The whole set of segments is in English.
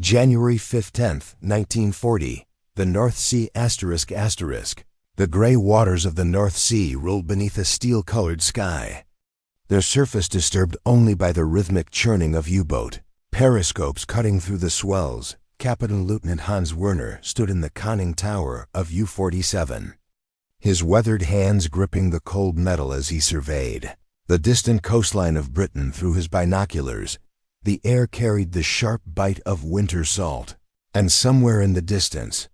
January 5, 10th, 1940, the North Sea ***. The gray waters of the North Sea rolled beneath a steel-colored sky, their surface disturbed only by the rhythmic churning of U-boat periscopes cutting through the swells. Captain Lieutenant Hans Werner stood in the conning tower of U-47, his weathered hands gripping the cold metal as he surveyed the distant coastline of Britain through his binoculars. The air carried the sharp bite of winter salt, and somewhere in the distance,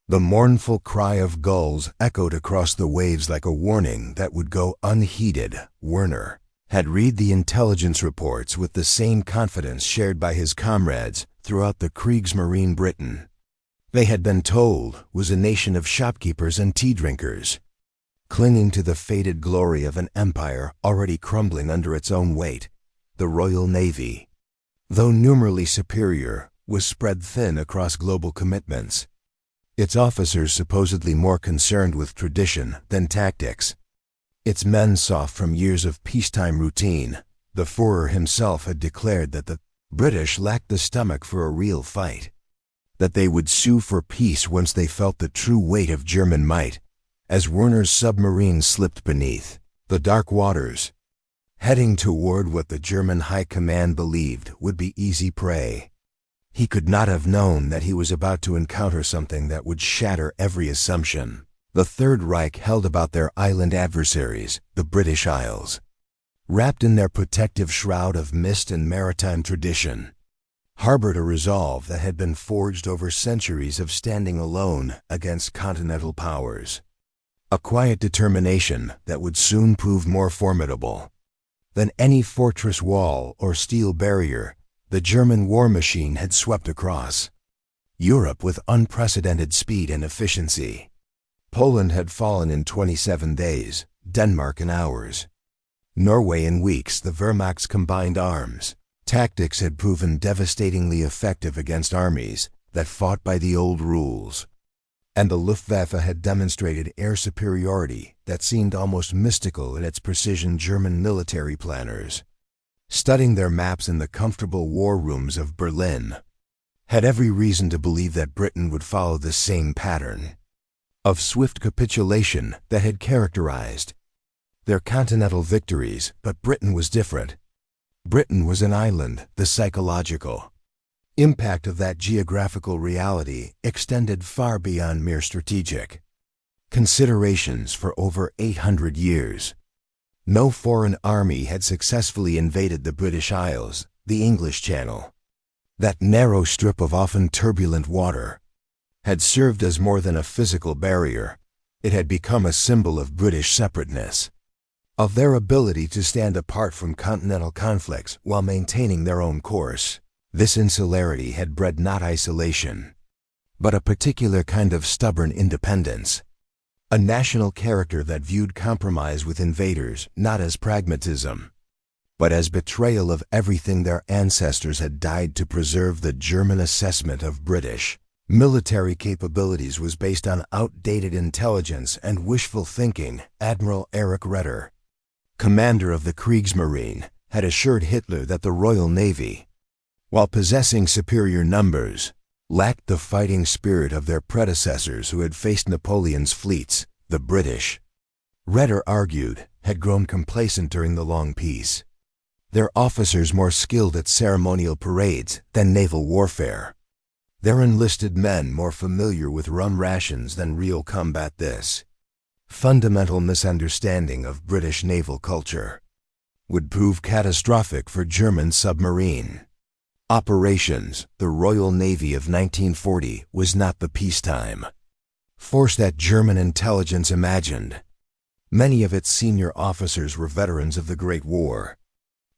the mournful cry of gulls echoed across the waves like a warning that would go unheeded. Werner had read the intelligence reports with the same confidence shared by his comrades throughout the Kriegsmarine. Britain, they had been told, was a nation of shopkeepers and tea drinkers, clinging to the faded glory of an empire already crumbling under its own weight. The Royal Navy, though numerically superior, was spread thin across global commitments, its officers supposedly more concerned with tradition than tactics, its men soft from years of peacetime routine. The Führer himself had declared that the British lacked the stomach for a real fight, that they would sue for peace once they felt the true weight of German might. As Werner's submarine slipped beneath the dark waters, heading toward what the German High Command believed would be easy prey, he could not have known that he was about to encounter something that would shatter every assumption the Third Reich held about their island adversaries, the British Isles. Wrapped in their protective shroud of mist and maritime tradition, harbored a resolve that had been forged over centuries of standing alone against continental powers. A quiet determination that would soon prove more formidable than any fortress wall or steel barrier. The German war machine had swept across Europe with unprecedented speed and efficiency. Poland had fallen in 27 days, Denmark in hours, Norway in weeks. The Wehrmacht's combined arms tactics had proven devastatingly effective against armies that fought by the old rules, and the Luftwaffe had demonstrated air superiority that seemed almost mystical in its precision. German military planners, studying their maps in the comfortable war rooms of Berlin, had every reason to believe that Britain would follow the same pattern of swift capitulation that had characterized their continental victories. But Britain was different. Britain was an island. The psychological impact of that geographical reality extended far beyond mere strategic considerations. For over 800 years, no foreign army had successfully invaded the British Isles, the English Channel. That narrow strip of often turbulent water had served as more than a physical barrier. It had become a symbol of British separateness, of their ability to stand apart from continental conflicts while maintaining their own course. This insularity had bred not isolation, but a particular kind of stubborn independence, a national character that viewed compromise with invaders not as pragmatism, but as betrayal of everything their ancestors had died to preserve. The German assessment of British military capabilities was based on outdated intelligence and wishful thinking. Admiral Erich Raeder, commander of the Kriegsmarine, had assured Hitler that the Royal Navy, while possessing superior numbers, lacked the fighting spirit of their predecessors who had faced Napoleon's fleets. The British, Raeder argued, had grown complacent during the long peace, their officers more skilled at ceremonial parades than naval warfare, their enlisted men more familiar with rum rations than real combat. This fundamental misunderstanding of British naval culture would prove catastrophic for German submarine operations. The Royal Navy of 1940 was not the peacetime force that German intelligence imagined. Many of its senior officers were veterans of the Great War,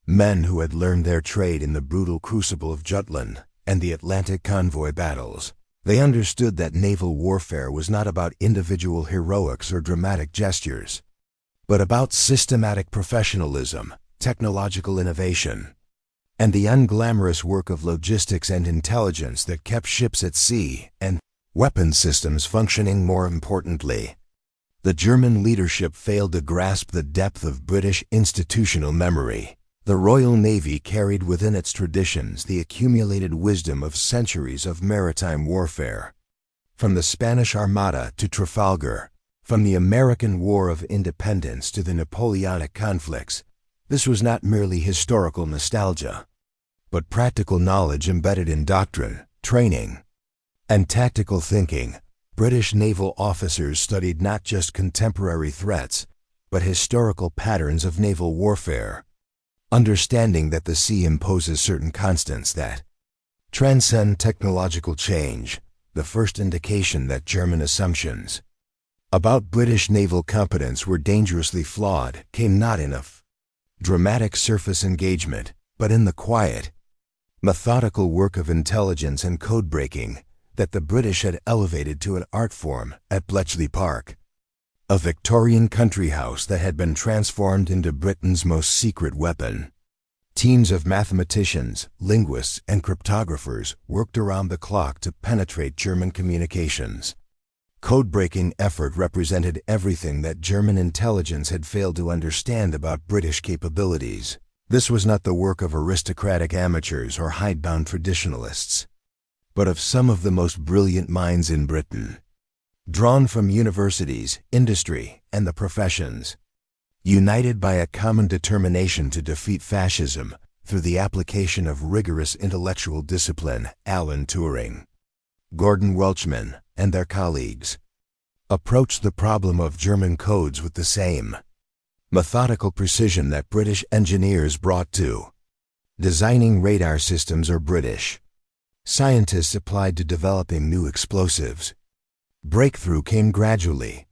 men who had learned their trade in the brutal crucible of Jutland and the Atlantic convoy battles. They understood that naval warfare was not about individual heroics or dramatic gestures, but about systematic professionalism, technological innovation, and the unglamorous work of logistics and intelligence that kept ships at sea and weapon systems functioning. More importantly, the German leadership failed to grasp the depth of British institutional memory. The Royal Navy carried within its traditions the accumulated wisdom of centuries of maritime warfare. From the Spanish Armada to Trafalgar, from the American War of Independence to the Napoleonic conflicts, this was not merely historical nostalgia, but practical knowledge embedded in doctrine, training, and tactical thinking. British naval officers studied not just contemporary threats, but historical patterns of naval warfare, understanding that the sea imposes certain constants that transcend technological change. The first indication that German assumptions about British naval competence were dangerously flawed came not in a dramatic surface engagement, but in the quiet, methodical work of intelligence and code-breaking that the British had elevated to an art form at Bletchley Park, a Victorian country house that had been transformed into Britain's most secret weapon. Teams of mathematicians, linguists, and cryptographers worked around the clock to penetrate German communications. Code-breaking effort represented everything that German intelligence had failed to understand about British capabilities. This was not the work of aristocratic amateurs or hidebound traditionalists, but of some of the most brilliant minds in Britain, drawn from universities, industry, and the professions, united by a common determination to defeat fascism through the application of rigorous intellectual discipline. Alan Turing, Gordon Welchman, and their colleagues approached the problem of German codes with the same methodical precision that British engineers brought to designing radar systems or British scientists applied to developing new explosives. Breakthrough came gradually.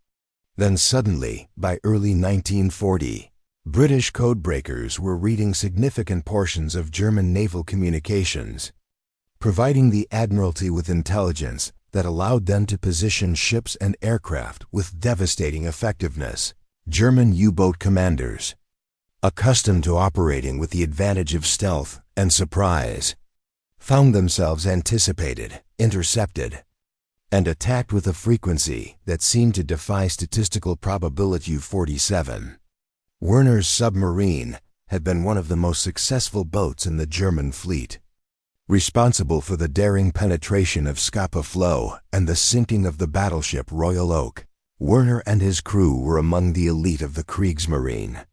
Then suddenly, by early 1940, British codebreakers were reading significant portions of German naval communications, providing the Admiralty with intelligence that allowed them to position ships and aircraft with devastating effectiveness. German U-boat commanders, accustomed to operating with the advantage of stealth and surprise, found themselves anticipated, intercepted, and attacked with a frequency that seemed to defy statistical probability. U-47, Werner's submarine, had been one of the most successful boats in the German fleet. Responsible for the daring penetration of Scapa Flow and the sinking of the battleship Royal Oak, Werner and his crew were among the elite of the Kriegsmarine,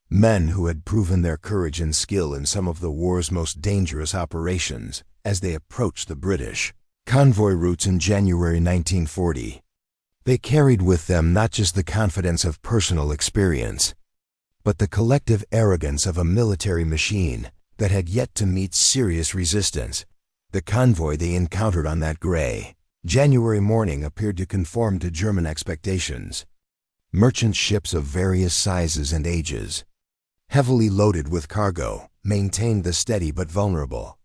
men who had proven their courage and skill in some of the war's most dangerous operations as they approached the British convoy routes in January 1940. They carried with them not just the confidence of personal experience, but the collective arrogance of a military machine that had yet to meet serious resistance. The convoy they encountered on that gray January morning appeared to conform to German expectations. Merchant ships of various sizes and ages, heavily loaded with cargo, maintained the steady but vulnerable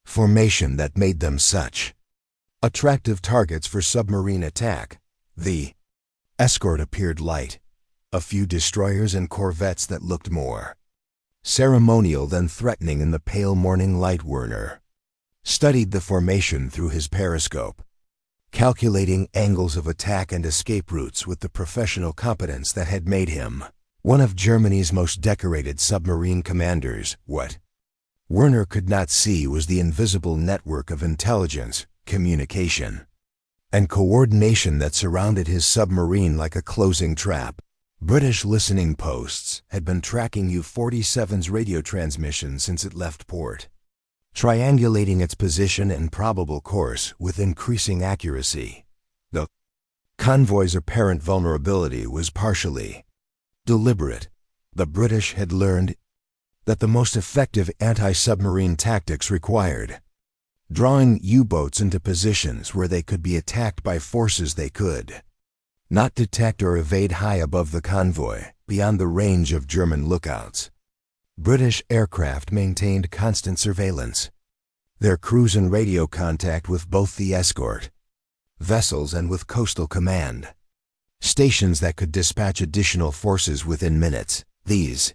formation that made them such attractive targets for submarine attack. The escort appeared light, a few destroyers and corvettes that looked more ceremonial than threatening in the pale morning light. Werner studied the formation through his periscope, calculating angles of attack and escape routes with the professional competence that had made him one of Germany's most decorated submarine commanders. What Werner could not see was the invisible network of intelligence, communication, and coordination that surrounded his submarine like a closing trap. British listening posts had been tracking U-47's radio transmission since it left port, triangulating its position and probable course with increasing accuracy. The convoy's apparent vulnerability was partially deliberate. The British had learned that the most effective anti-submarine tactics required drawing U-boats into positions where they could be attacked by forces they could not detect or evade high above the convoy, beyond the range of German lookouts. British aircraft maintained constant surveillance, their crews in radio contact with both the escort vessels and with Coastal Command, stations that could dispatch additional forces within minutes. These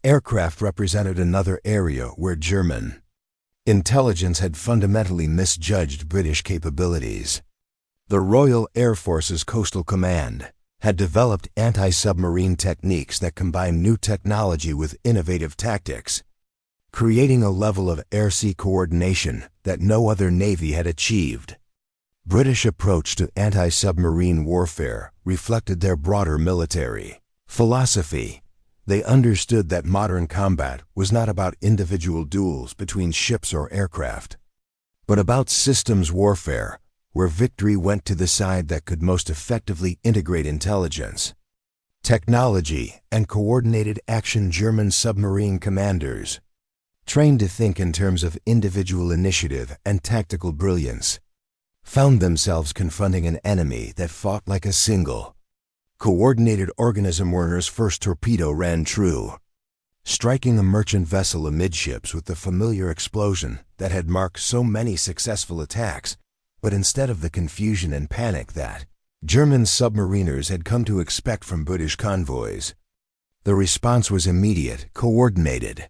aircraft represented another area where German intelligence had fundamentally misjudged British capabilities. The Royal Air Force's Coastal Command had developed anti-submarine techniques that combined new technology with innovative tactics, creating a level of air-sea coordination that no other navy had achieved. British approach to anti-submarine warfare reflected their broader military philosophy. They understood that modern combat was not about individual duels between ships or aircraft, but about systems warfare, where victory went to the side that could most effectively integrate intelligence, technology, and coordinated action. German submarine commanders, trained to think in terms of individual initiative and tactical brilliance, found themselves confronting an enemy that fought like a single, coordinated organism. Werner's first torpedo ran true, striking a merchant vessel amidships with the familiar explosion that had marked so many successful attacks, but instead of the confusion and panic that German submariners had come to expect from British convoys, the response was immediate, coordinated,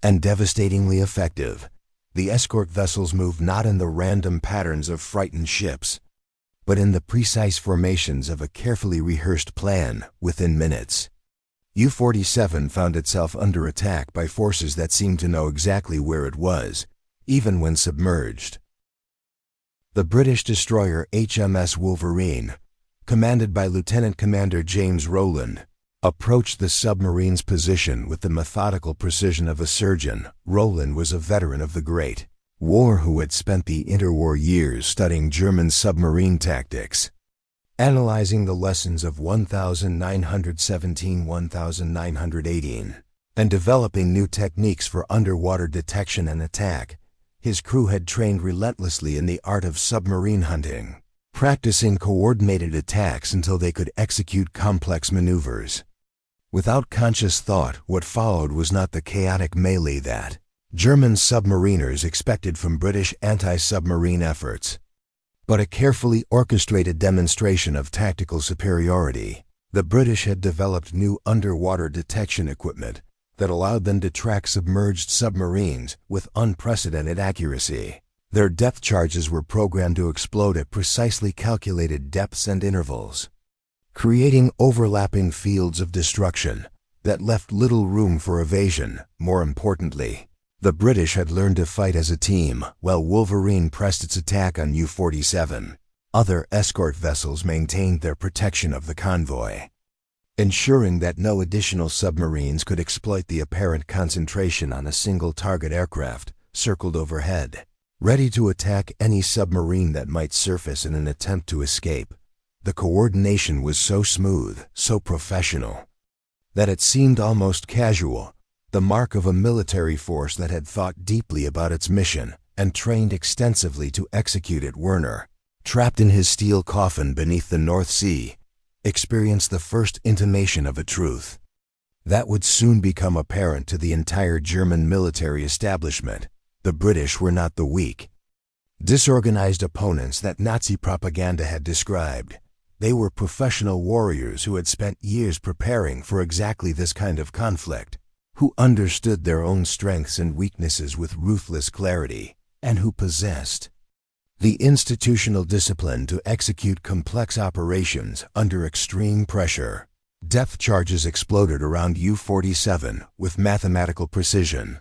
and devastatingly effective. The escort vessels moved not in the random patterns of frightened ships, but in the precise formations of a carefully rehearsed plan. Within minutes, U-47 found itself under attack by forces that seemed to know exactly where it was, even when submerged. The British destroyer HMS Wolverine, commanded by Lieutenant Commander James Rowland, approached the submarine's position with the methodical precision of a surgeon. Rowland was a veteran of the Great War who had spent the interwar years studying German submarine tactics, analyzing the lessons of 1917-1918, and developing new techniques for underwater detection and attack. His crew had trained relentlessly in the art of submarine hunting, practicing coordinated attacks until they could execute complex maneuvers. Without conscious thought, what followed was not the chaotic melee that German submariners expected from British anti-submarine efforts, but a carefully orchestrated demonstration of tactical superiority. The British had developed new underwater detection equipment that allowed them to track submerged submarines with unprecedented accuracy. Their depth charges were programmed to explode at precisely calculated depths and intervals, creating overlapping fields of destruction that left little room for evasion. More importantly, the British had learned to fight as a team. While Wolverine pressed its attack on U-47, other escort vessels maintained their protection of the convoy, ensuring that no additional submarines could exploit the apparent concentration on a single target. Aircraft circled overhead, ready to attack any submarine that might surface in an attempt to escape. The coordination was so smooth, so professional, that it seemed almost casual, the mark of a military force that had thought deeply about its mission and trained extensively to execute it. Werner, trapped in his steel coffin beneath the North Sea, experienced the first intimation of a truth that would soon become apparent to the entire German military establishment. The British were not the weak, disorganized opponents that Nazi propaganda had described. They were professional warriors who had spent years preparing for exactly this kind of conflict, who understood their own strengths and weaknesses with ruthless clarity, and who possessed the institutional discipline to execute complex operations under extreme pressure. Depth charges exploded around U-47 with mathematical precision,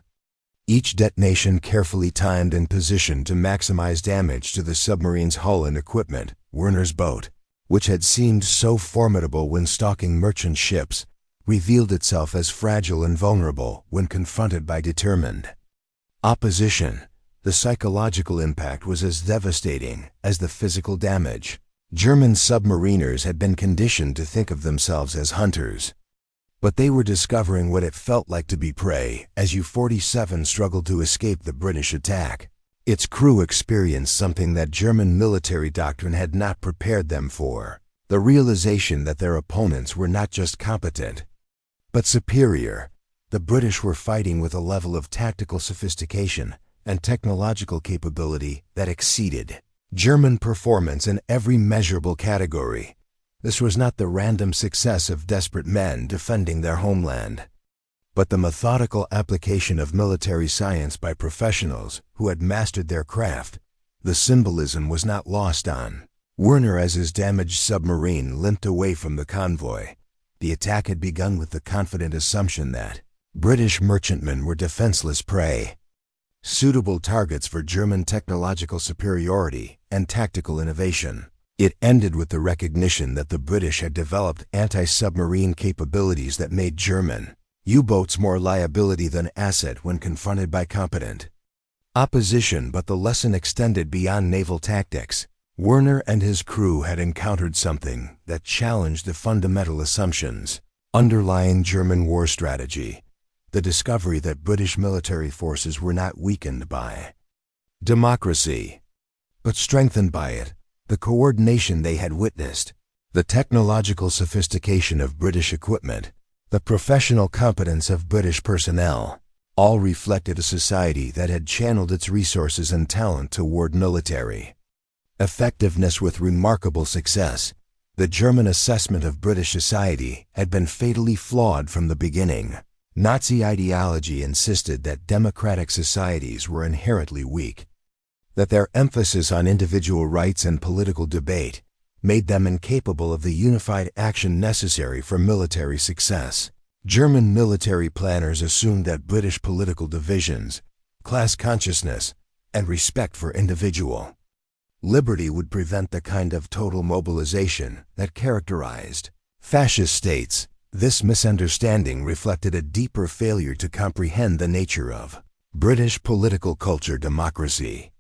each detonation carefully timed and positioned to maximize damage to the submarine's hull and equipment. Werner's boat, which had seemed so formidable when stalking merchant ships, revealed itself as fragile and vulnerable when confronted by determined opposition. The psychological impact was as devastating as the physical damage. German submariners had been conditioned to think of themselves as hunters, but they were discovering what it felt like to be prey as U-47 struggled to escape the British attack. Its crew experienced something that German military doctrine had not prepared them for: the realization that their opponents were not just competent, but superior. The British were fighting with a level of tactical sophistication and technological capability that exceeded German performance in every measurable category. This was not the random success of desperate men defending their homeland, but the methodical application of military science by professionals who had mastered their craft. The symbolism was not lost on Werner, as his damaged submarine limped away from the convoy, the attack had begun with the confident assumption that British merchantmen were defenseless prey, suitable targets for German technological superiority and tactical innovation. It ended with the recognition that the British had developed anti-submarine capabilities that made German U-boats more liability than asset when confronted by competent opposition, but the lesson extended beyond naval tactics. Werner and his crew had encountered something that challenged the fundamental assumptions underlying German war strategy: the discovery that British military forces were not weakened by democracy, but strengthened by it. The coordination they had witnessed, the technological sophistication of British equipment, the professional competence of British personnel, all reflected a society that had channeled its resources and talent toward military effectiveness with remarkable success. The German assessment of British society had been fatally flawed from the beginning. Nazi ideology insisted that democratic societies were inherently weak, that their emphasis on individual rights and political debate made them incapable of the unified action necessary for military success. German military planners assumed that British political divisions, class consciousness, and respect for individual liberty would prevent the kind of total mobilization that characterized fascist states. This misunderstanding reflected a deeper failure to comprehend the nature of British political culture. Democracy,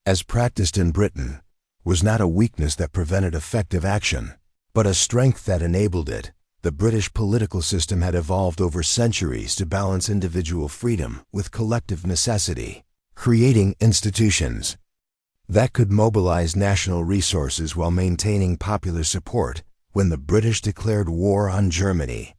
as practiced in Britain, was not a weakness that prevented effective action, but a strength that enabled it. The British political system had evolved over centuries to balance individual freedom with collective necessity, creating institutions that could mobilize national resources while maintaining popular support. When the British declared war on Germany,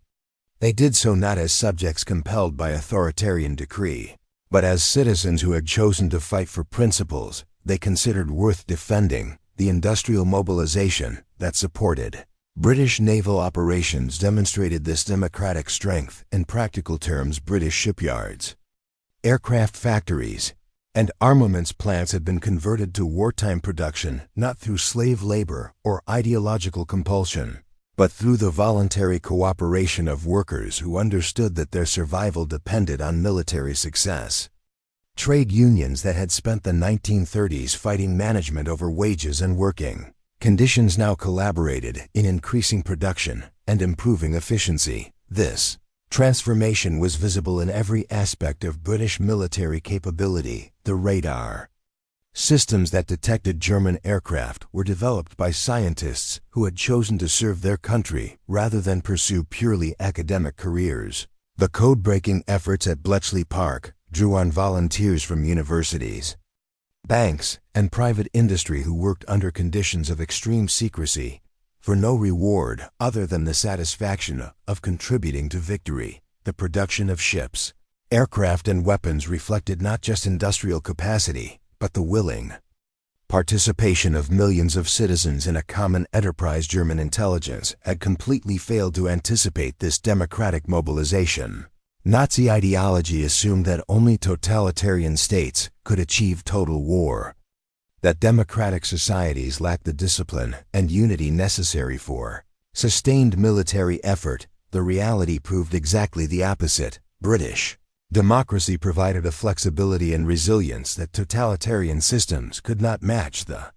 they did so not as subjects compelled by authoritarian decree, but as citizens who had chosen to fight for principles they considered worth defending. The industrial mobilization that supported British naval operations demonstrated this democratic strength. In practical terms, British shipyards, aircraft factories, and armaments plants had been converted to wartime production not through slave labor or ideological compulsion, but through the voluntary cooperation of workers who understood that their survival depended on military success. Trade unions that had spent the 1930s fighting management over wages and working conditions now collaborated in increasing production and improving efficiency. This transformation was visible in every aspect of British military capability. The radar systems that detected German aircraft were developed by scientists who had chosen to serve their country rather than pursue purely academic careers. The code-breaking efforts at Bletchley Park drew on volunteers from universities, banks, and private industry who worked under conditions of extreme secrecy for no reward other than the satisfaction of contributing to victory. The production of ships, aircraft, and weapons reflected not just industrial capacity, but the willing participation of millions of citizens in a common enterprise. German intelligence had completely failed to anticipate this democratic mobilization. Nazi ideology assumed that only totalitarian states could achieve total war, that democratic societies lacked the discipline and unity necessary for sustained military effort. The reality proved exactly the opposite. British democracy provided a flexibility and resilience that totalitarian systems could not match. The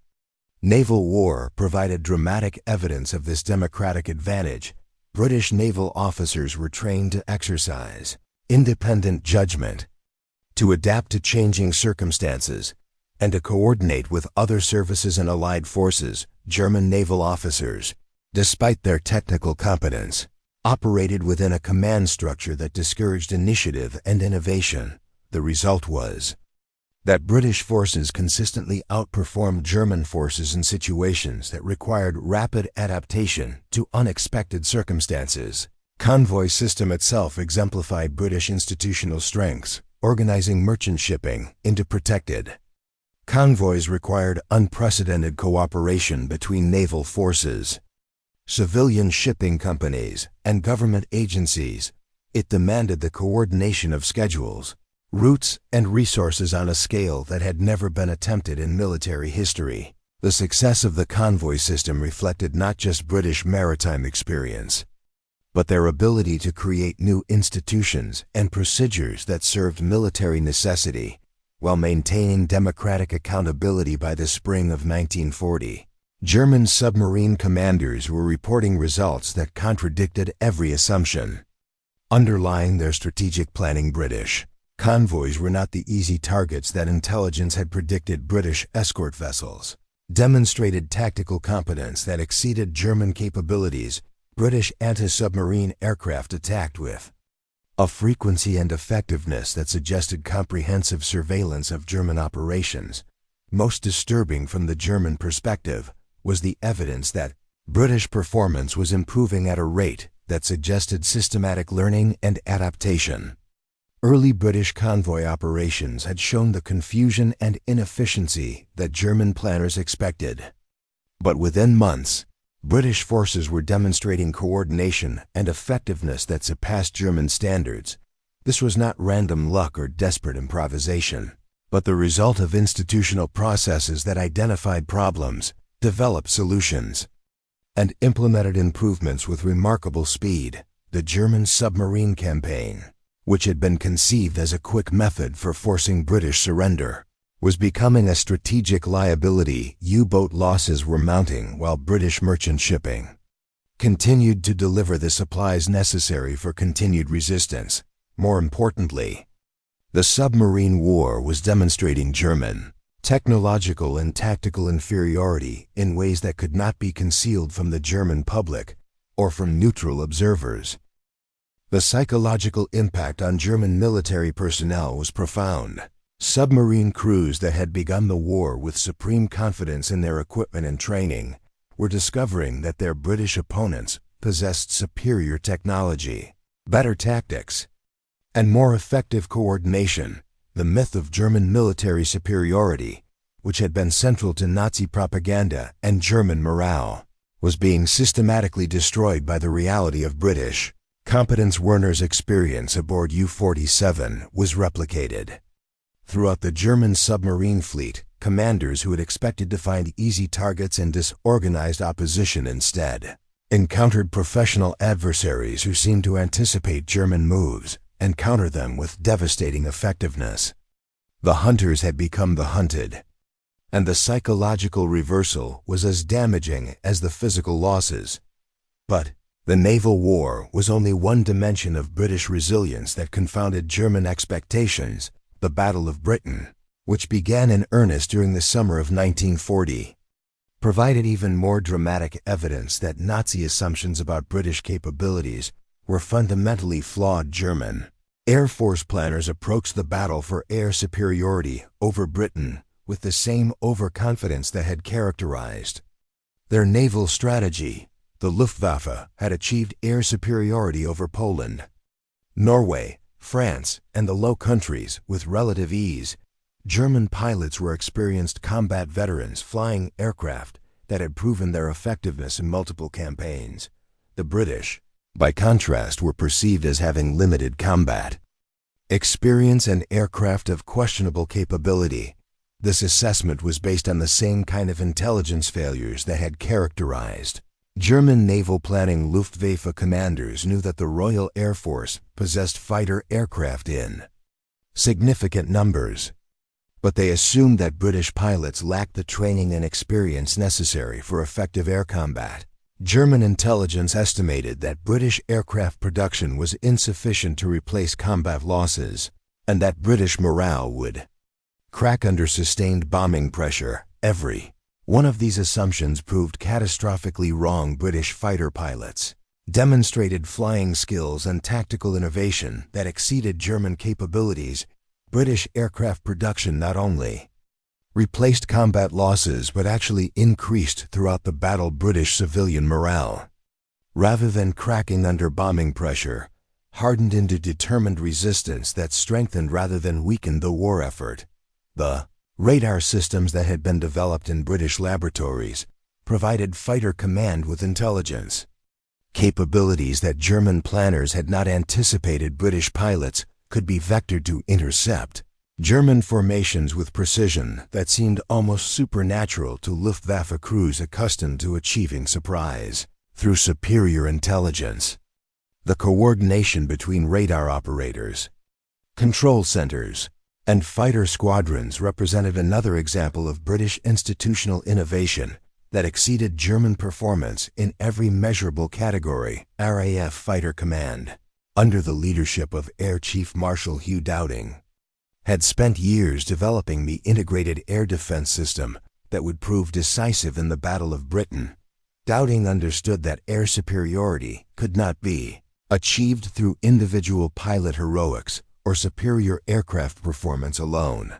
naval war provided dramatic evidence of this democratic advantage. British naval officers were trained to exercise independent judgment, to adapt to changing circumstances, and to coordinate with other services and allied forces. German naval officers, despite their technical competence, operated within a command structure that discouraged initiative and innovation. The result was that British forces consistently outperformed German forces in situations that required rapid adaptation to unexpected circumstances. Convoy system itself exemplified British institutional strengths, organizing merchant shipping into protected convoys required unprecedented cooperation between naval forces, civilian shipping companies, and government agencies. It demanded the coordination of schedules, routes, and resources on a scale that had never been attempted in military history. The success of the convoy system reflected not just British maritime experience, but their ability to create new institutions and procedures that served military necessity while maintaining democratic accountability. By the spring of 1940, German submarine commanders were reporting results that contradicted every assumption. Underlying their strategic planning, British convoys were not the easy targets that intelligence had predicted. British escort vessels demonstrated tactical competence that exceeded German capabilities. British anti-submarine aircraft attacked with a frequency and effectiveness that suggested comprehensive surveillance of German operations. Most disturbing from the German perspective was the evidence that British performance was improving at a rate that suggested systematic learning and adaptation. Early British convoy operations had shown the confusion and inefficiency that German planners expected. But within months, British forces were demonstrating coordination and effectiveness that surpassed German standards. This was not random luck or desperate improvisation, but the result of institutional processes that identified problems, developed solutions, and implemented improvements with remarkable speed. The German submarine campaign, which had been conceived as a quick method for forcing British surrender, was becoming a strategic liability. U-boat losses were mounting while British merchant shipping continued to deliver the supplies necessary for continued resistance. More importantly, the submarine war was demonstrating German technological and tactical inferiority in ways that could not be concealed from the German public or from neutral observers. The psychological impact on German military personnel was profound. Submarine crews that had begun the war with supreme confidence in their equipment and training were discovering that their British opponents possessed superior technology, better tactics, and more effective coordination. The myth of German military superiority, which had been central to Nazi propaganda and German morale, was being systematically destroyed by the reality of British competence. Werner's experience aboard U-47 was replicated throughout the German submarine fleet. Commanders who had expected to find easy targets and disorganized opposition instead encountered professional adversaries who seemed to anticipate German moves and counter them with devastating effectiveness. The hunters had become the hunted, and the psychological reversal was as damaging as the physical losses. But the naval war was only one dimension of British resilience that confounded German expectations. The Battle of Britain, which began in earnest during the summer of 1940, provided even more dramatic evidence that Nazi assumptions about British capabilities were fundamentally flawed. German Air Force planners approached the battle for air superiority over Britain with the same overconfidence that had characterized their naval strategy. The Luftwaffe had achieved air superiority over Poland, Norway, France, and the Low Countries with relative ease. German pilots were experienced combat veterans flying aircraft that had proven their effectiveness in multiple campaigns. The British, by contrast, were perceived as having limited combat experience and aircraft of questionable capability. This assessment was based on the same kind of intelligence failures that had characterized German naval planning. Luftwaffe commanders knew that the Royal Air Force possessed fighter aircraft in significant numbers, but they assumed that British pilots lacked the training and experience necessary for effective air combat. German intelligence estimated that British aircraft production was insufficient to replace combat losses, and that British morale would crack under sustained bombing pressure. Every one of these assumptions proved catastrophically wrong. British fighter pilots demonstrated flying skills and tactical innovation that exceeded German capabilities. British aircraft production not only replaced combat losses but actually increased throughout the battle British civilian morale, rather than cracking under bombing pressure, hardened into determined resistance that strengthened rather than weakened the war effort. The radar systems that had been developed in British laboratories provided fighter command with intelligence capabilities that German planners had not anticipated. British pilots could be vectored to intercept German formations with precision that seemed almost supernatural to Luftwaffe crews accustomed to achieving surprise through superior intelligence. The coordination between radar operators, control centers, and fighter squadrons represented another example of British institutional innovation that exceeded German performance in every measurable category. RAF Fighter Command, under the leadership of Air Chief Marshal Hugh Dowding, had spent years developing the integrated air defense system that would prove decisive in the Battle of Britain. Dowding understood that air superiority could not be achieved through individual pilot heroics or superior aircraft performance alone,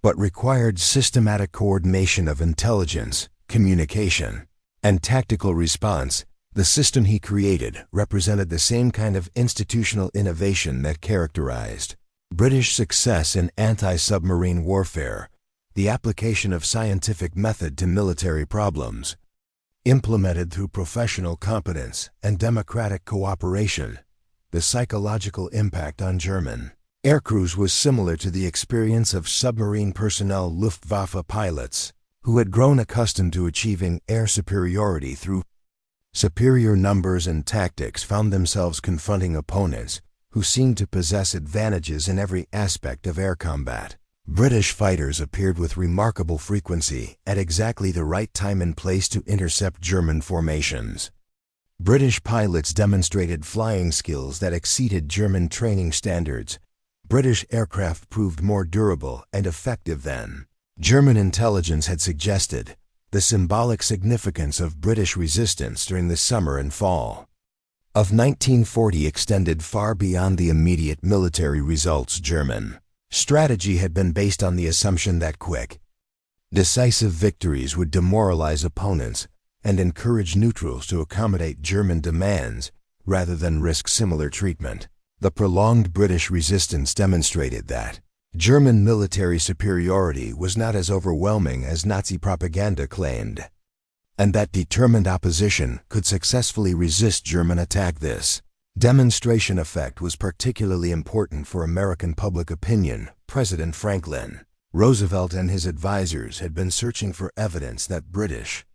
but required systematic coordination of intelligence, communication, and tactical response. The system he created represented the same kind of institutional innovation that characterized British success in anti-submarine warfare, the application of scientific method to military problems, implemented through professional competence and democratic cooperation. The psychological impact on German aircrews was similar to the experience of submarine personnel. Luftwaffe pilots, who had grown accustomed to achieving air superiority through superior numbers and tactics, found themselves confronting opponents who seemed to possess advantages in every aspect of air combat. British fighters appeared with remarkable frequency at exactly the right time and place to intercept German formations. British pilots demonstrated flying skills that exceeded German training standards. British aircraft proved more durable and effective than German intelligence had suggested. The symbolic significance of British resistance during the summer and fall of 1940 extended far beyond the immediate military results. German strategy had been based on the assumption that quick, decisive victories would demoralize opponents and encourage neutrals to accommodate German demands rather than risk similar treatment. The prolonged British resistance demonstrated that German military superiority was not as overwhelming as Nazi propaganda claimed, and that determined opposition could successfully resist German attack. This demonstration effect was particularly important for American public opinion. President Franklin Roosevelt and his advisors had been searching for evidence that British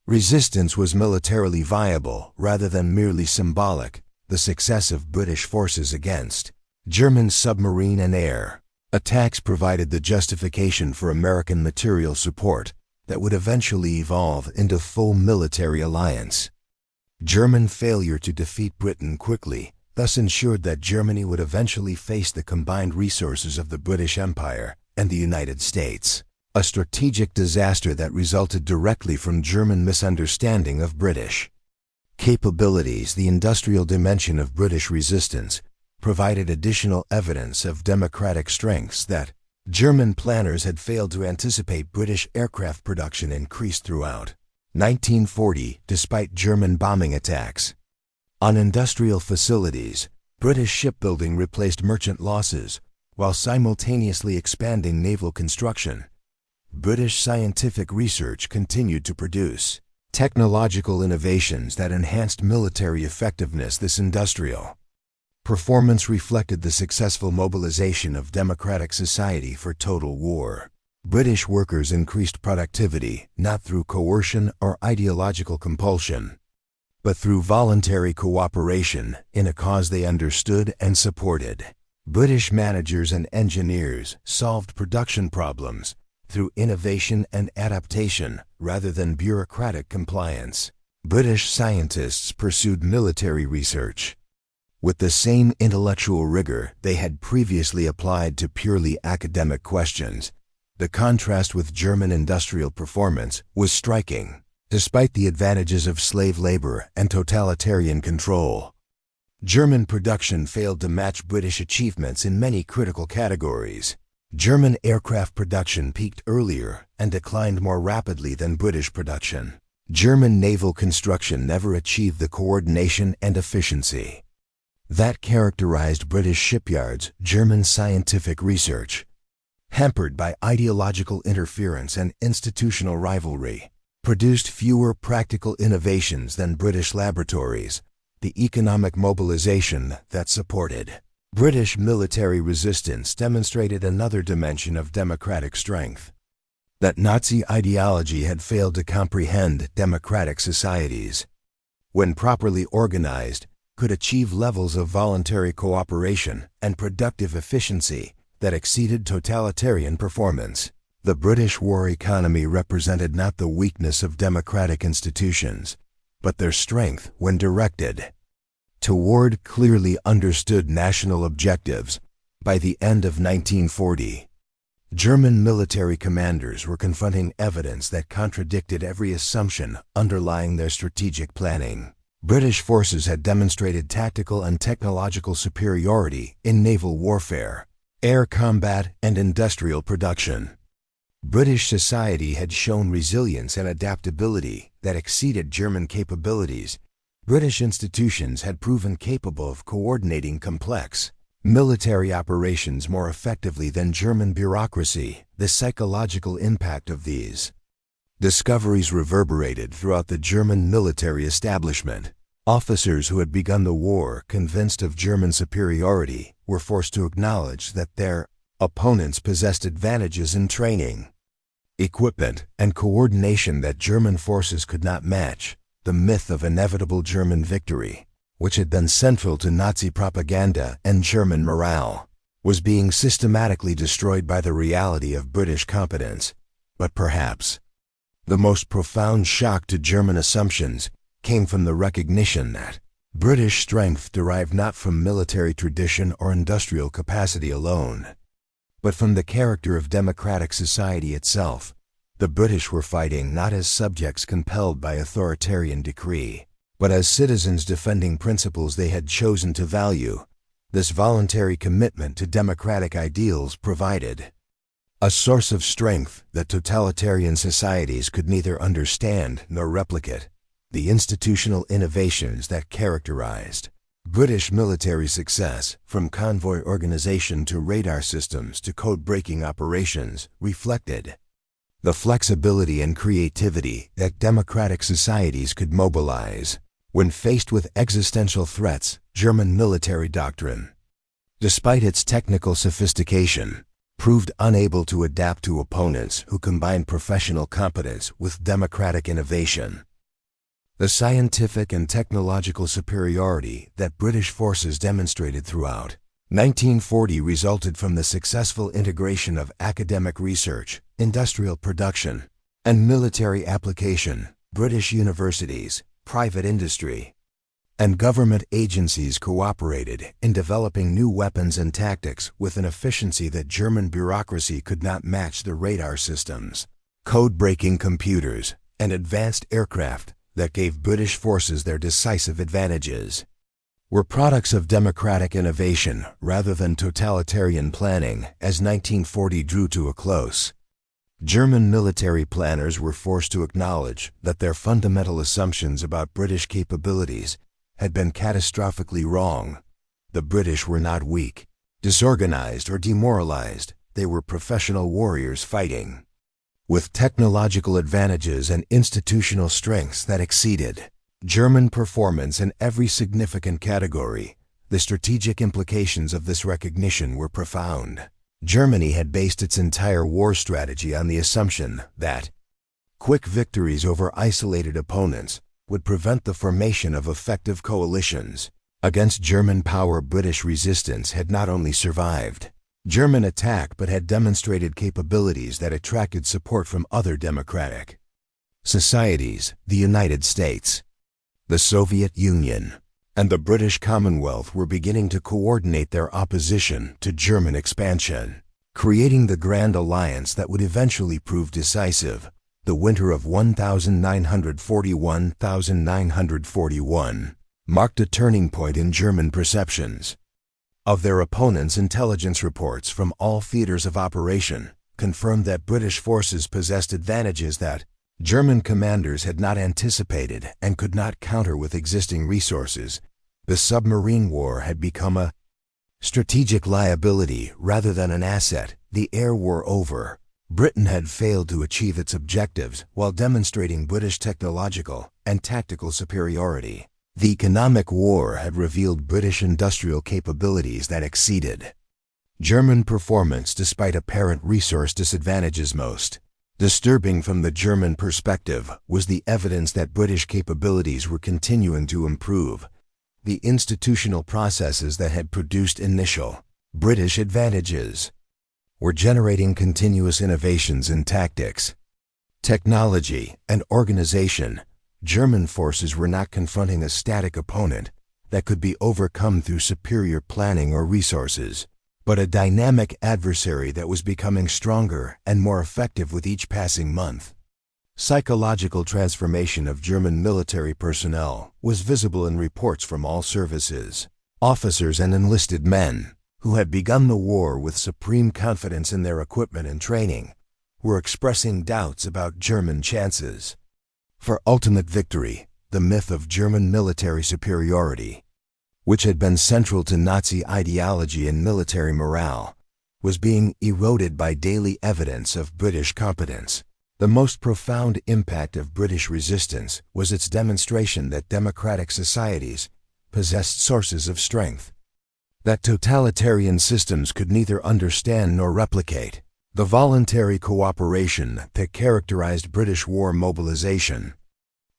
resistance was militarily viable rather than merely symbolic. The success of British forces against German submarine and air attacks provided the justification for American material support that would eventually evolve into full military alliance. German failure to defeat Britain quickly thus ensured that Germany would eventually face the combined resources of the British Empire and the United States, a strategic disaster that resulted directly from German misunderstanding of British capabilities. The industrial dimension of British resistance provided additional evidence of democratic strengths that German planners had failed to anticipate. British aircraft production increased throughout 1940 despite German bombing attacks on industrial facilities. British shipbuilding replaced merchant losses while simultaneously expanding naval construction. British scientific research continued to produce technological innovations that enhanced military effectiveness. This industrial performance reflected the successful mobilization of democratic society for total war. British workers increased productivity not through coercion or ideological compulsion, but through voluntary cooperation in a cause they understood and supported. British managers and engineers solved production problems through innovation and adaptation rather than bureaucratic compliance. British scientists pursued military research with the same intellectual rigor they had previously applied to purely academic questions. The contrast with German industrial performance was striking. Despite the advantages of slave labor and totalitarian control, German production failed to match British achievements in many critical categories. German aircraft production peaked earlier and declined more rapidly than British production. German naval construction never achieved the coordination and efficiency that characterized British shipyards. German scientific research, hampered by ideological interference and institutional rivalry, produced fewer practical innovations than British laboratories. The economic mobilization that supported British military resistance demonstrated another dimension of democratic strength. That Nazi ideology had failed to comprehend democratic societies, when properly organized, could achieve levels of voluntary cooperation and productive efficiency that exceeded totalitarian performance. The British war economy represented not the weakness of democratic institutions, but their strength when directed toward clearly understood national objectives. By the end of 1940, German military commanders were confronting evidence that contradicted every assumption underlying their strategic planning. British forces had demonstrated tactical and technological superiority in naval warfare, air combat, and industrial production. British society had shown resilience and adaptability that exceeded German capabilities. British institutions had proven capable of coordinating complex military operations more effectively than German bureaucracy. The psychological impact of these discoveries reverberated throughout the German military establishment. Officers who had begun the war convinced of German superiority were forced to acknowledge that their opponents possessed advantages in training, equipment, and coordination that German forces could not match. The myth of inevitable German victory, which had been central to Nazi propaganda and German morale, was being systematically destroyed by the reality of British competence. But perhaps the most profound shock to German assumptions came from the recognition that British strength derived not from military tradition or industrial capacity alone, but from the character of democratic society itself. The British were fighting not as subjects compelled by authoritarian decree, but as citizens defending principles they had chosen to value. This voluntary commitment to democratic ideals provided a source of strength that totalitarian societies could neither understand nor replicate. The institutional innovations that characterized British military success, from convoy organization to radar systems to code-breaking operations, reflected the flexibility and creativity that democratic societies could mobilize when faced with existential threats. German military doctrine, despite its technical sophistication, proved unable to adapt to opponents who combined professional competence with democratic innovation. The scientific and technological superiority that British forces demonstrated throughout 1940 resulted from the successful integration of academic research, industrial production, and military application. British universities, private industry, and government agencies cooperated in developing new weapons and tactics with an efficiency that German bureaucracy could not match. The radar systems, code-breaking computers, and advanced aircraft that gave British forces their decisive advantages were products of democratic innovation rather than totalitarian planning. As 1940 drew to a close, German military planners were forced to acknowledge that their fundamental assumptions about British capabilities had been catastrophically wrong. The British were not weak, disorganized, or demoralized. They were professional warriors fighting with technological advantages and institutional strengths that exceeded German performance in every significant category. The strategic implications of this recognition were profound. Germany had based its entire war strategy on the assumption that quick victories over isolated opponents would prevent the formation of effective coalitions. Against German power, British resistance had not only survived German attack but had demonstrated capabilities that attracted support from other democratic societies. The United States, the Soviet Union, and the British Commonwealth were beginning to coordinate their opposition to German expansion, creating the Grand Alliance that would eventually prove decisive. The winter of 1941 marked a turning point in German perceptions of their opponents. Intelligence reports from all theaters of operation confirmed that British forces possessed advantages that German commanders had not anticipated and could not counter with existing resources. The submarine war had become a strategic liability rather than an asset. The air war over, Britain had failed to achieve its objectives while demonstrating British technological and tactical superiority. The economic war had revealed British industrial capabilities that exceeded German performance despite apparent resource disadvantages. Most disturbing from the German perspective was the evidence that British capabilities were continuing to improve. The institutional processes that had produced initial British advantages were generating continuous innovations in tactics, technology, and organization. German forces were not confronting a static opponent that could be overcome through superior planning or resources, but a dynamic adversary that was becoming stronger and more effective with each passing month. Psychological transformation of German military personnel was visible in reports from all services. Officers and enlisted men, who had begun the war with supreme confidence in their equipment and training, were expressing doubts about German chances for ultimate victory. The myth of German military superiority, which had been central to Nazi ideology and military morale, was being eroded by daily evidence of British competence. The most profound impact of British resistance was its demonstration that democratic societies possessed sources of strength that totalitarian systems could neither understand nor replicate. The voluntary cooperation that characterized British war mobilization,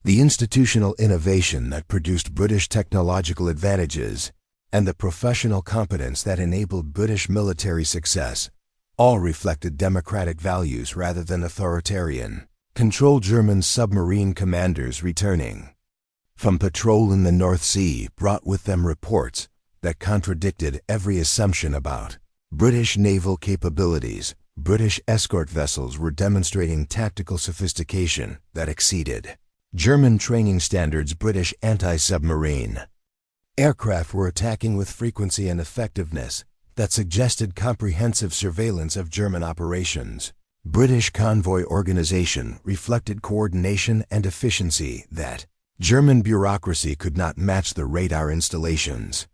the institutional innovation that produced British technological advantages, and the professional competence that enabled British military success all reflected democratic values rather than authoritarian control. German submarine commanders returning from patrol in the North Sea brought with them reports that contradicted every assumption about British naval capabilities. British escort vessels were demonstrating tactical sophistication that exceeded German training standards. British anti-submarine aircraft were attacking with frequency and effectiveness that suggested comprehensive surveillance of German operations. British convoy organization reflected coordination and efficiency that German bureaucracy could not match. The radar installations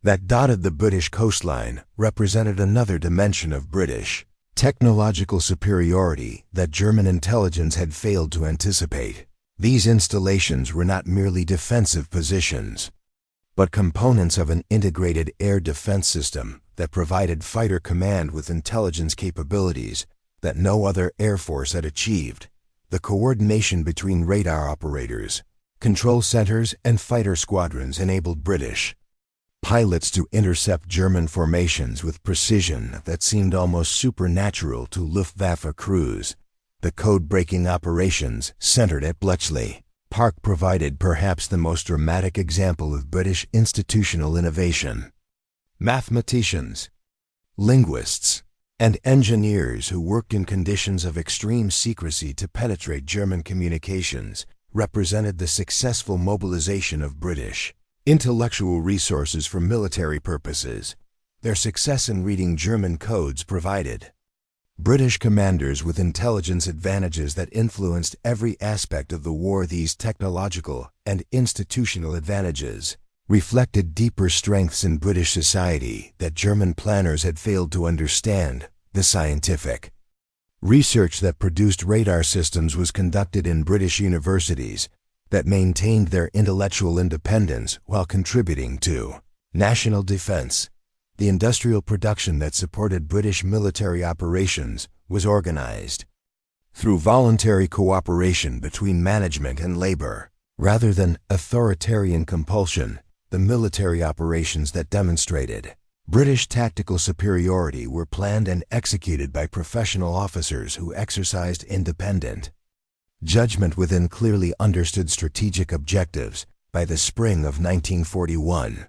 that dotted the British coastline represented another dimension of British technological superiority that German intelligence had failed to anticipate. These installations were not merely defensive positions, but components of an integrated air defense system that provided fighter command with intelligence capabilities that no other air force had achieved. The coordination between radar operators, control centers, and fighter squadrons enabled British pilots to intercept German formations with precision that seemed almost supernatural to Luftwaffe crews. The code-breaking operations centered at Bletchley Park provided perhaps the most dramatic example of British institutional innovation. Mathematicians, linguists, and engineers who worked in conditions of extreme secrecy to penetrate German communications represented the successful mobilization of British intellectual resources for military purposes. Their success in reading German codes provided British commanders with intelligence advantages that influenced every aspect of the war. These technological and institutional advantages reflected deeper strengths in British society that German planners had failed to understand. The scientific research that produced radar systems was conducted in British universities that maintained their intellectual independence while contributing to national defense. The industrial production that supported British military operations was organized through voluntary cooperation between management and labor, rather than authoritarian compulsion. The military operations that demonstrated British tactical superiority were planned and executed by professional officers who exercised independent judgment within clearly understood strategic objectives. By the spring of 1941,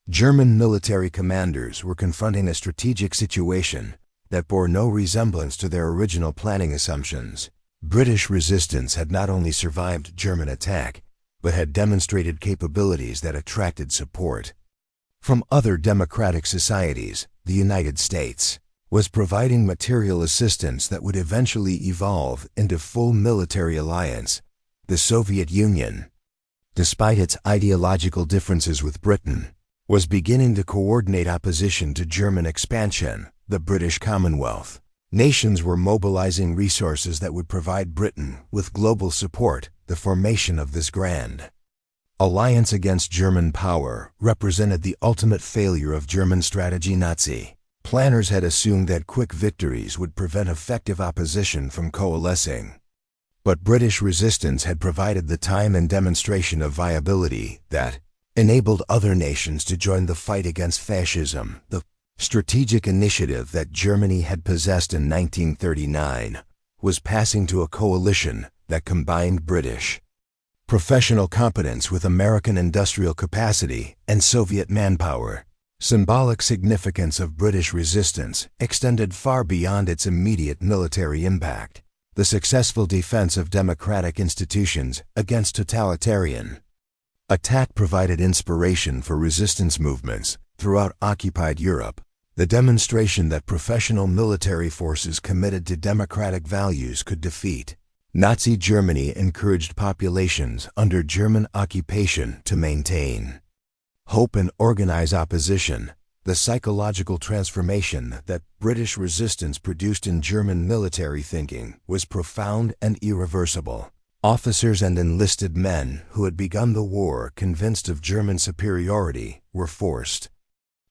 German military commanders were confronting a strategic situation that bore no resemblance to their original planning assumptions. British resistance had not only survived German attack, but had demonstrated capabilities that attracted support from other democratic societies. The United States was providing material assistance that would eventually evolve into full military alliance. The Soviet Union, despite its ideological differences with Britain, was beginning to coordinate opposition to German expansion. The British Commonwealth nations were mobilizing resources that would provide Britain with global support. The formation of this grand Alliance against German power represented the ultimate failure of German strategy. Nazi planners had assumed that quick victories would prevent effective opposition from coalescing. But British resistance had provided the time and demonstration of viability that enabled other nations to join the fight against fascism. The strategic initiative that Germany had possessed in 1939 was passing to a coalition that combined British professional competence with American industrial capacity and Soviet manpower. Symbolic significance of British resistance extended far beyond its immediate military impact. The successful defense of democratic institutions against totalitarian attack provided inspiration for resistance movements throughout occupied Europe. The demonstration that professional military forces committed to democratic values could defeat Nazi Germany encouraged populations under German occupation to maintain hope and organize opposition. The psychological transformation that British resistance produced in German military thinking was profound and irreversible. Officers and enlisted men who had begun the war convinced of German superiority were forced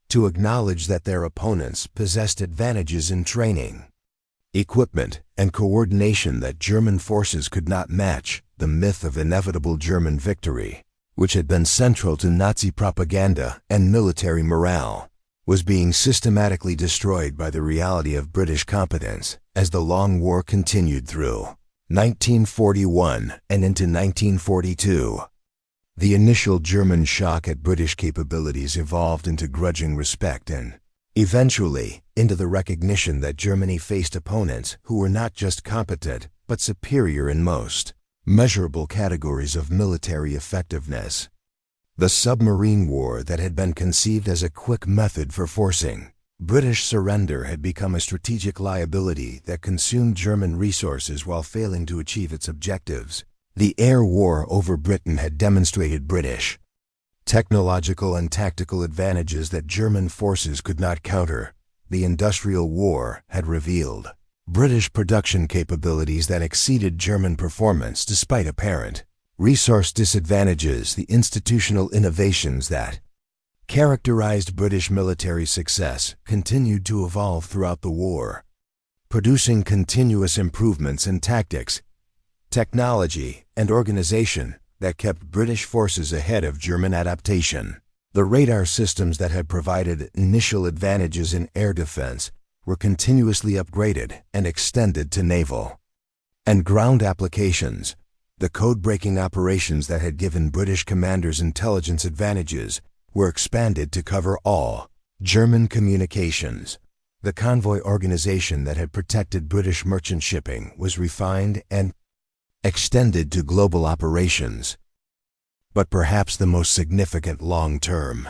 to acknowledge that their opponents possessed advantages in training, equipment, and coordination that German forces could not match. The myth of inevitable German victory, which had been central to Nazi propaganda and military morale, was being systematically destroyed by the reality of British competence as the long war continued through 1941 and into 1942. The initial German shock at British capabilities evolved into grudging respect and, eventually, into the recognition that Germany faced opponents who were not just competent, but superior in most measurable categories of military effectiveness. The submarine war that had been conceived as a quick method for forcing British surrender had become a strategic liability that consumed German resources while failing to achieve its objectives. The air war over Britain had demonstrated British technological and tactical advantages that German forces could not counter. The industrial war had revealed British production capabilities that exceeded German performance despite apparent resource disadvantages. The institutional innovations that characterized British military success continued to evolve throughout the war, producing continuous improvements in tactics, technology, and organization that kept British forces ahead of German adaptation. The radar systems that had provided initial advantages in air defense were continuously upgraded and extended to naval and ground applications. The code-breaking operations that had given British commanders intelligence advantages were expanded to cover all German communications. The convoy organization that had protected British merchant shipping was refined and extended to global operations. But perhaps the most significant long-term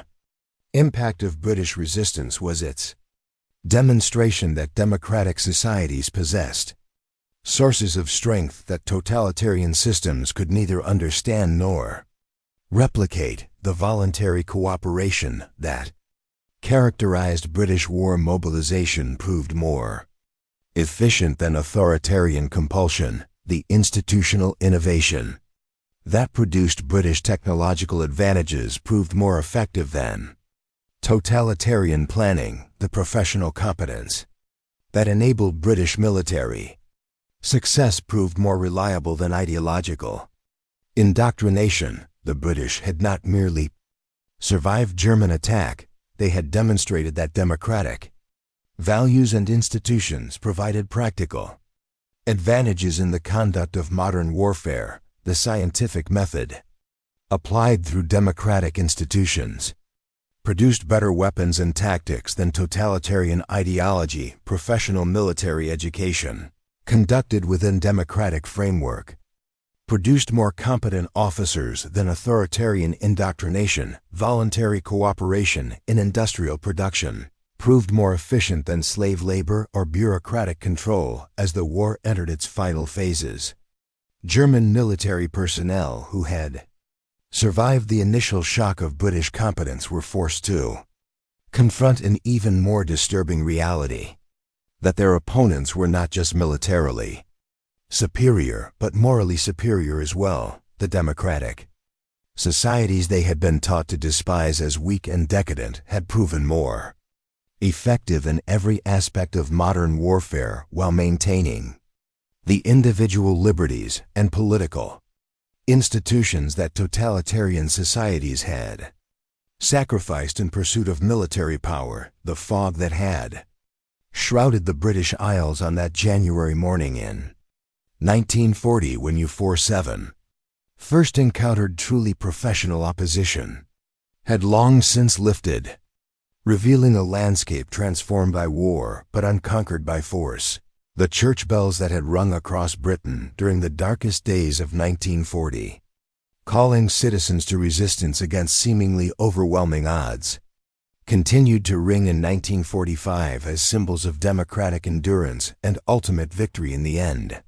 impact of British resistance was its demonstration that democratic societies possessed sources of strength that totalitarian systems could neither understand nor replicate. The voluntary cooperation that characterized British war mobilization proved more efficient than authoritarian compulsion. The institutional innovation that produced British technological advantages proved more effective than totalitarian planning. The professional competence that enabled British military success proved more reliable than ideological indoctrination. The British had not merely survived German attack, they had demonstrated that democratic values and institutions provided practical advantages in the conduct of modern warfare. The scientific method, applied through democratic institutions, produced better weapons and tactics than totalitarian ideology. Professional military education, conducted within democratic framework, produced more competent officers than authoritarian indoctrination. Voluntary cooperation in industrial production proved more efficient than slave labor or bureaucratic control as the war entered its final phases. German military personnel who had survived the initial shock of British competence were forced to confront an even more disturbing reality: that their opponents were not just militarily superior, but morally superior as well. The democratic Societies they had been taught to despise as weak and decadent had proven more effective in every aspect of modern warfare while maintaining the individual liberties and political institutions that totalitarian societies had sacrificed in pursuit of military power. The fog that had shrouded the British Isles on that January morning in 1940, when U-47 first encountered truly professional opposition, had long since lifted, revealing a landscape transformed by war but unconquered by force. The church bells that had rung across Britain during the darkest days of 1940, calling citizens to resistance against seemingly overwhelming odds, continued to ring in 1945 as symbols of democratic endurance and ultimate victory in the end.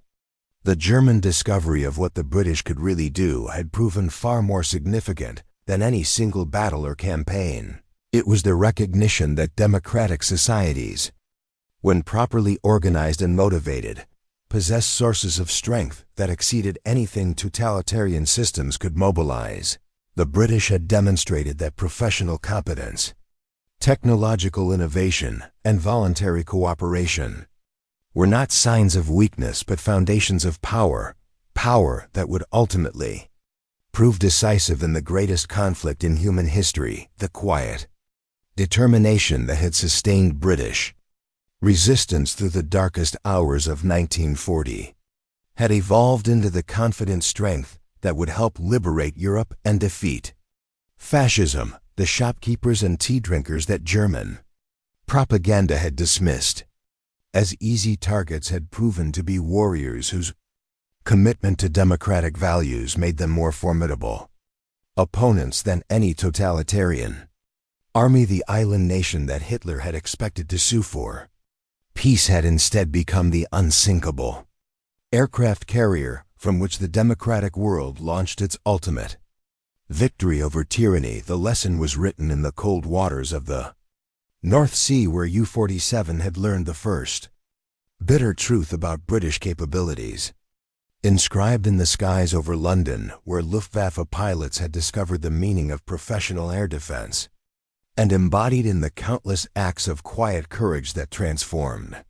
The German discovery of what the British could really do had proven far more significant than any single battle or campaign. It was the recognition that democratic societies, when properly organized and motivated, possessed sources of strength that exceeded anything totalitarian systems could mobilize. The British had demonstrated that professional competence, technological innovation, and voluntary cooperation were not signs of weakness but foundations of power, power that would ultimately prove decisive in the greatest conflict in human history. The quiet determination that had sustained British resistance through the darkest hours of 1940 had evolved into the confident strength that would help liberate Europe and defeat fascism, the shopkeepers and tea drinkers that German propaganda had dismissed as easy targets had proven to be warriors whose commitment to democratic values made them more formidable opponents than any totalitarian army. The island nation that Hitler had expected to sue for peace had instead become the unsinkable aircraft carrier from which the democratic world launched its ultimate victory over tyranny. The lesson was written in the cold waters of the North Sea, where U-47 had learned the first bitter truth about British capabilities. Inscribed in the skies over London, where Luftwaffe pilots had discovered the meaning of professional air defense, and embodied in the countless acts of quiet courage that transformed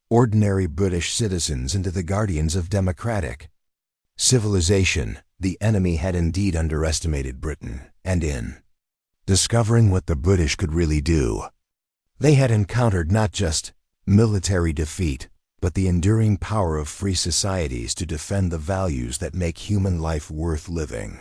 ordinary British citizens into the guardians of democratic civilization. The enemy had indeed underestimated Britain, and in discovering what the British could really do, they had encountered not just military defeat, but the enduring power of free societies to defend the values that make human life worth living.